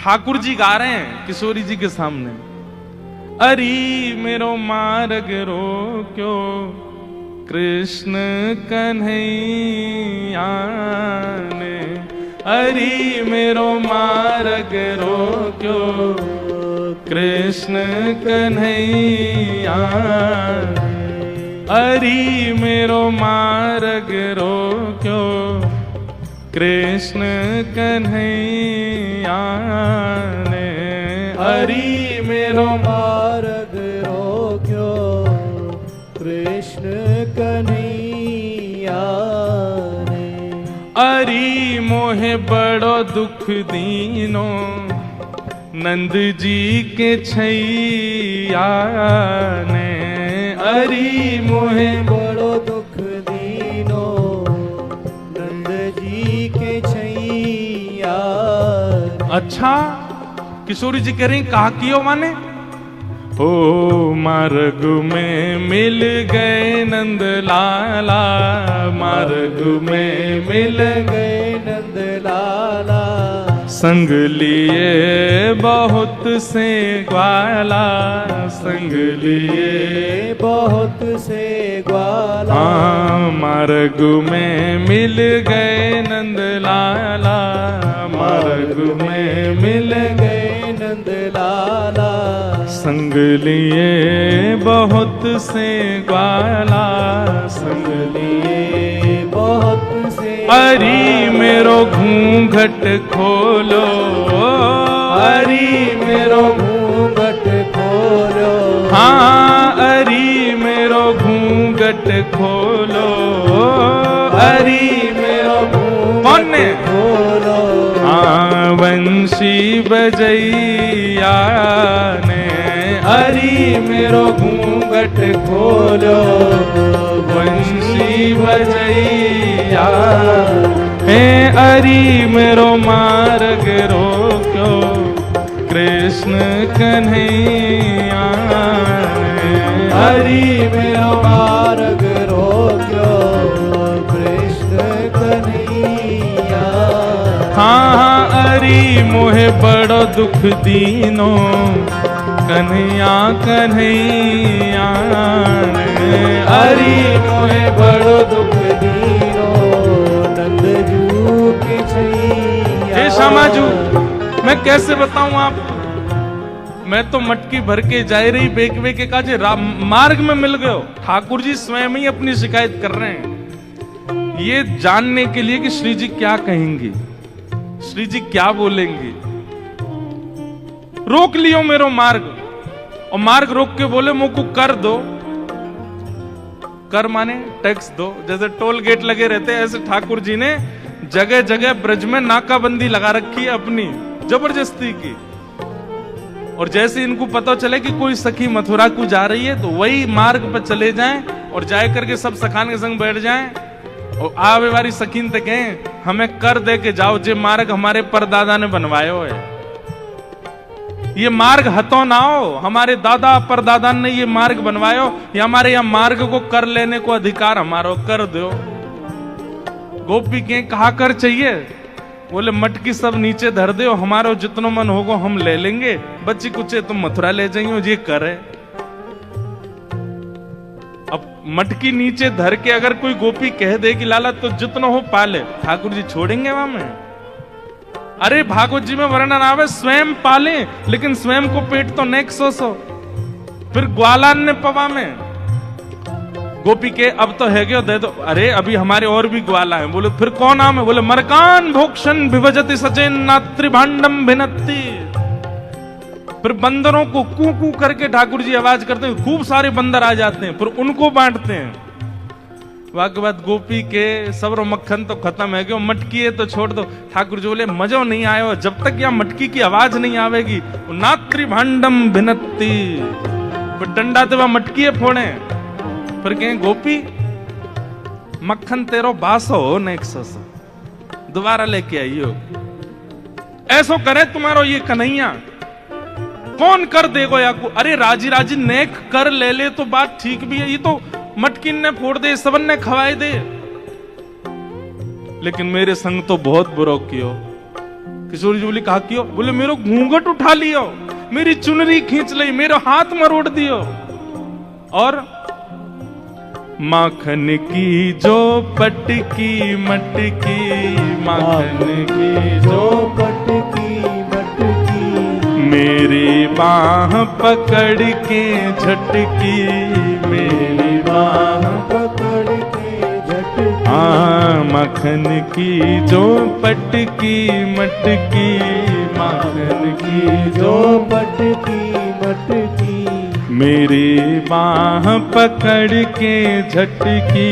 ठाकुर जी गा रहे हैं किशोरी जी के सामने, अरी मेरो मार्ग रोक्यो कृष्ण कन्हैया ने, अरी मेरो मार्ग रोक्यो कृष्ण कन्हैया, अरी मेरो मार्ग रोक्यो कृष्ण कन्हैया ने, अरी मेरो मार्ग रोक्यो कृष्ण कन्हैया ने, अरी मोहे बड़ो दुख दीनो नंद जी के छैया ने, अरी मोहे बड़ो दुख दीनो नंद जी के छैया। अच्छा किशोरी जी कह रही कहा कियो माने, ओ मार्ग में मिल गए नंद लाला, मार्ग में मिल गए नंद लाला, संग लिए बहुत से ग्वाला, संग लिए बहुत से ग्वाला। हाँ मार्ग में मिल गए नंद लाला, मार्ग में मिल गए नंद लाला, संग लिए बहुत से ग्वाला, संग लिए बहुत से। अरी मेरो घूंघट खोलो, अरी मेरो घूंघट खोलो, हाँ अरी मेरो घूंघट खोलो, अरी मेरो कौन ने खोलो, हाँ बंशी बजैया ने, अरी मेरो घूंघट खोलो, बंशी बजैया हे, अरी मेरो मार्ग रोक्यो कृष्ण कन्हैया ने, हरि मेरो मार्ग रोक्यो कृष्ण कन्हैया। हाँ हाँ अरी मोहे बड़ो दुख दीनो कन्हैया कन्हैया ने, हरि मोहे बड़ो दुख दीनो नंद जू के छैया। हे श्यामाजू मैं कैसे बताऊं आपको, मैं तो मटकी भर के जाए रही बेक बेके काजे मार्ग में मिल गए। ठाकुर जी स्वयं ही अपनी शिकायत कर रहे हैं ये जानने के लिए कि श्री जी क्या कहेंगे, श्री जी क्या बोलेंगे। रोक लियो मेरो मार्ग, और मार्ग रोक के बोले मुझको कर दो, कर माने टैक्स दो, जैसे टोल गेट लगे रहते हैं ऐसे ठाकुर जी ने जगह जगह ब्रज में नाकाबंदी लगा रखी है अपनी जबरदस्ती की। और जैसे इनको पता चले कि कोई सखी मथुरा को जा रही है तो वही मार्ग पर चले जाएं और जाए करके सब सखान के संग बैठ जाएं और आवे वाली सखीन तक कहें हमें कर दे के जाओ, जे मार्ग हमारे परदादा ने बनवायो है, ये मार्ग हतो ना हो, हमारे दादा परदादा ने ये मार्ग बनवायो, ये हमारे यहाँ मार्ग को कर लेने को अधिकार हमारो, कर दो। गोपी के कहा कर चाहिए, बोले मटकी सब नीचे धर दो, हमारो जितनो मन होगो हम ले लेंगे, बच्ची कुचे तुम मथुरा ले जाइयो, ये करे। अब मटकी नीचे धर के अगर कोई गोपी कह दे कि लाला तो जितनो हो पाले, ठाकुर जी छोड़ेंगे वहां में? अरे भागवत जी में वर्णन आवे स्वयं पाले, लेकिन स्वयं को पेट तो नेक सो, फिर ग्वालान ने पवा में गोपी के अब तो है गयो दे दो, अरे अभी हमारे और भी ग्वाला हैं। बोले फिर कौन नाम है? बोले मरकान भोक्षण विभजति सचेन नात्री भांडम भिनत्ति। फिर बंदरों को कू कू करके ठाकुर जी आवाज करते हैं, खूब सारे बंदर आ जाते हैं, फिर उनको बांटते हैं। वाक बाद गोपी के सबरो मक्खन तो खत्म है गयो, मटकी है तो छोड़ दो। ठाकुर जी बोले मजो नहीं आयो, जब तक यहाँ मटकी की आवाज नहीं आवेगी नात्री भांडम भिनत्ति, फिर डंडा ते वह मटकी है फोड़े। फिर कहें गोपी मक्खन तेरो बासो हो नेक सो, दोबारा लेके आइयो, ऐसो करे तुम्हारो ये कन्हैया, कौन कर देगो या को? अरे राजी राजी नेक कर ले ले तो बात ठीक भी है, ये तो मटकिन ने फोड़ दे, सबन ने खवाए दे, लेकिन मेरे संग तो बहुत बुरो कियो। किशोरी जी बोली कहा क्यों? बोले मेरो घूंघट उठा लियो, मेरी चुनरी खींच ली, मेरो हाथ मरोड़ दियो। और माखन की जो पटकी मटकी, माखन की जो पटकी मटकी, मेरी बाह पकड़ के झटकी, मेरी बाह पकड़ के झटकी। हाँ माखन की जो पटकी मटकी, माखन की जो पटकी मटकी, मेरी बाह पकड़ के झटकी,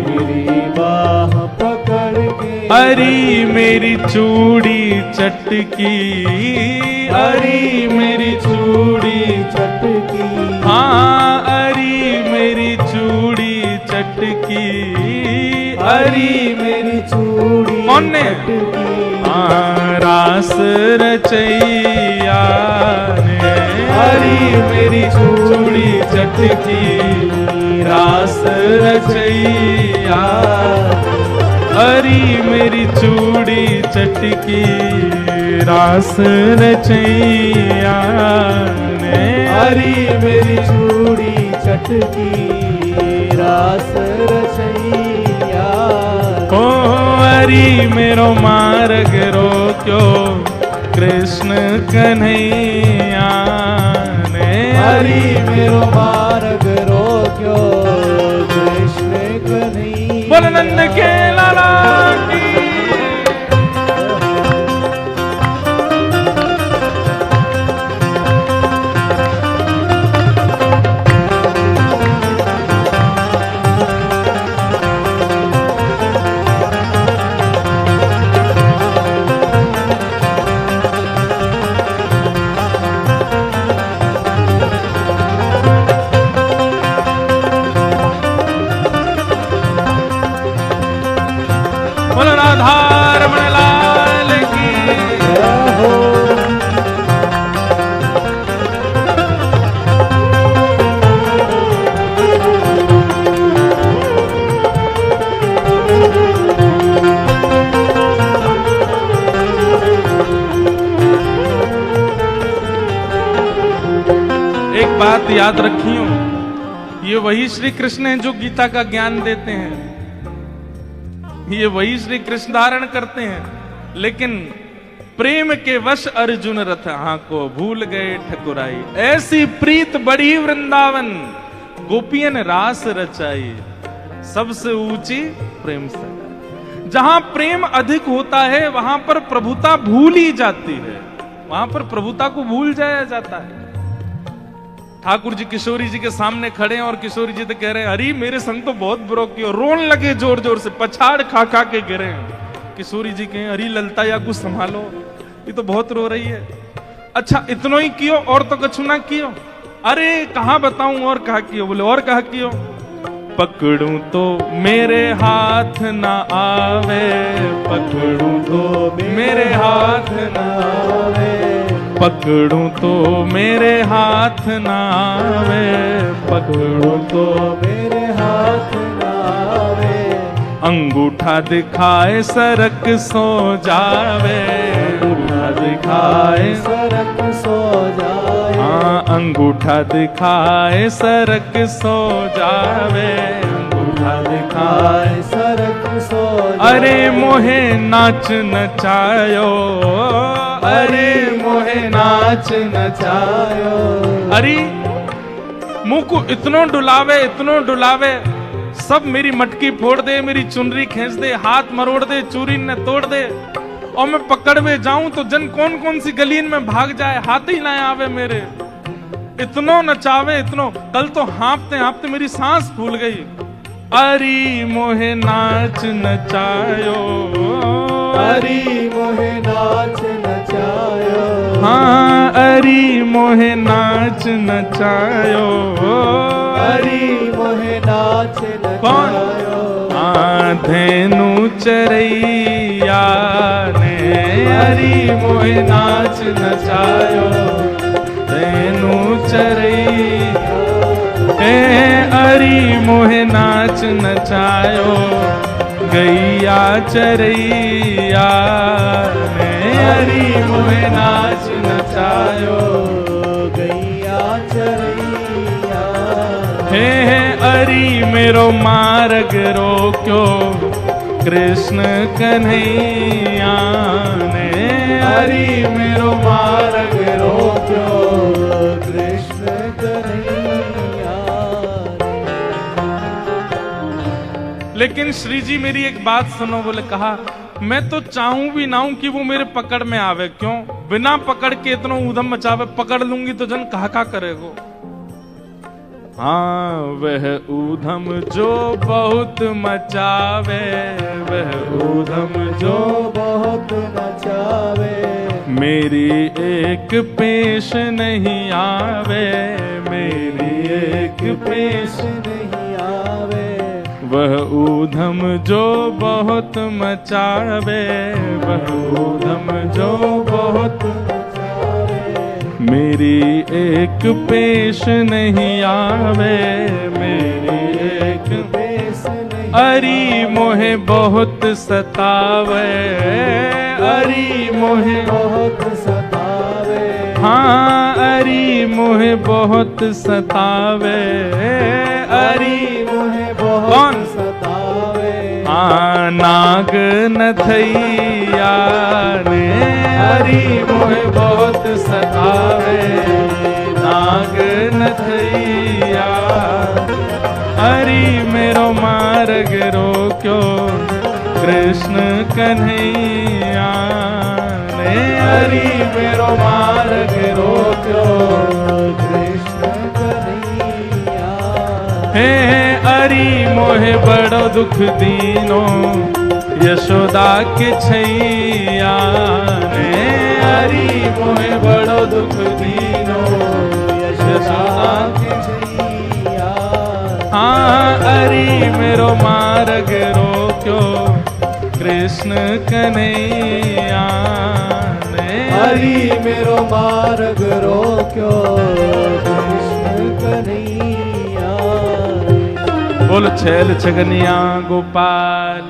मेरी बाह पकड़ के। अरी मेरी चूड़ी चटकी, अरी मेरी चूड़ी चटकी, हाँ अरी मेरी चूड़ी चटकी, अरी मेरी चूड़ी कौन ने? चटकी। हाँ रास रचैया ने, हरी मेरी चूड़ी चटकी, रास रचैया, हरी मेरी चूड़ी चटकी, रास रचैया ने, हरी मेरी चूड़ी चटकी, रास रचैया। ओ हरी मेरो मार्ग रोक्यो कृष्ण कन्हैया ने, हरी मेरो मार्ग रोक्यो कृष्ण कन्हैया। बोल नंद के लाला की। बोल राधा रमण लाल की। एक बात याद रखियो, ये वही श्री कृष्ण हैं जो गीता का ज्ञान देते हैं, ये वही श्री कृष्ण धारण करते हैं, लेकिन प्रेम के वश अर्जुन रथ को भूल गए ठकुराई, ऐसी प्रीत बड़ी वृंदावन गोपियन रास रचाई, सबसे ऊंची प्रेम से। जहां प्रेम अधिक होता है वहां पर प्रभुता भूल ही जाती है, वहां पर प्रभुता को भूल जाया जाता है। ठाकुर जी किशोरी जी के सामने खड़े हैं और किशोरी जी तो कह रहे हैं अरे मेरे संग तो बहुत बुरो किया, रोन लगे जोर जोर से, पछाड़ खा खा के गिरे हैं। किशोरी जी कहें अरे ललता या कुछ संभालो, ये तो बहुत रो रही है। अच्छा इतनो ही कियो और तो कछु ना कियो? अरे कहाँ बताऊं और कहा कियो? बोले और कहा कियो? पकड़ूं तो मेरे हाथ ना आवे, पकड़ूं तो मेरे हाथ ना आवे, पकड़ूं तो मेरे हाथ ना आवे, पकड़ूं तो मेरे हाथ ना आवे। अंगूठा दिखाए सरक सो जावे, अंगूठा दिखाए सरक सो जाए। हाँ अंगूठा दिखाए सरक सो जावे, अंगूठा दिखाए सरक सो जाए। अरे मोहे नाच नचायो, अरे मोहे नाच नचायो। अरे मुंह को इतनो डुलावे, इतनो डुलावे, सब मेरी मटकी फोड़ दे, मेरी चुनरी खींच दे, हाथ मरोड़ दे, चूरी न तोड़ दे, और मैं पकड़ में जाऊं तो जन कौन कौन सी गलीन में भाग जाए, हाथ ही ना आवे मेरे। इतनो नचावे इतनो, कल तो हाँपते हाँपते मेरी सांस फूल गई। अरी मोहे नाच नचायो, अरी मोहे नाच नचायो। हाँ अरी मोहे नाच नचायो, अरी मोहे नाच नचायो। धेनु चरैया ने, अरी मोहे नाच नचायो, धेनु चरैया अरी मोहे नाच नचायो, गैया चरैया ने, हरि मोहे नाच नचायो। गैया चरैया हे हरि मेरो मार्ग रोक्यो कृष्ण कन्हैया ने। हरि मेरो मार्ग रोक्यो कृष्ण कन्हैया। लेकिन श्री जी मेरी एक बात सुनो, बोले कहा मैं तो चाहूं भी ना हूं कि वो मेरे पकड़ में आवे। क्यों? बिना पकड़ के इतना ऊधम मचावे, पकड़ लूंगी तो जन कहा करेगो। हाँ वह ऊधम जो बहुत मचावे, वह ऊधम जो बहुत नचावे, मेरी एक पेश नहीं आवे, मेरी एक पेश नहीं आवे। वह ऊधम जो बहुत मचावे, वह ऊधम जो बहुत नचावे, मेरी एक पेश नहीं आवे, मेरी एक पेश नहीं अरी मोहे बहुत सतावे, अरी मोहे बहुत सतावे। हाँ अरी मोहे बहुत सतावे, अरी मुहे बहुत कौन? सतावे। हाँ नाग नथैया ने हरि मोहे बहुत सतावे, नाग नथैया हरि मेरो मार्ग रोक्यो कृष्ण कन्हैया ने। हरि मेरो मार्ग रोक्यो कृष्ण कन्हैया। हे हरि मोहे बड़ो दुख दीनो यशोदा के छैया ने। हरि मोहे बड़ो दुख दीनो यशोदा के छैया। हाँ हरि मेरो मार्ग रोक्यो कृष्ण कन्हैया ने। हरि मेरो मार्ग रोक्यो कृष्ण कन्हैया। बोल छैल छगनिया गोपाल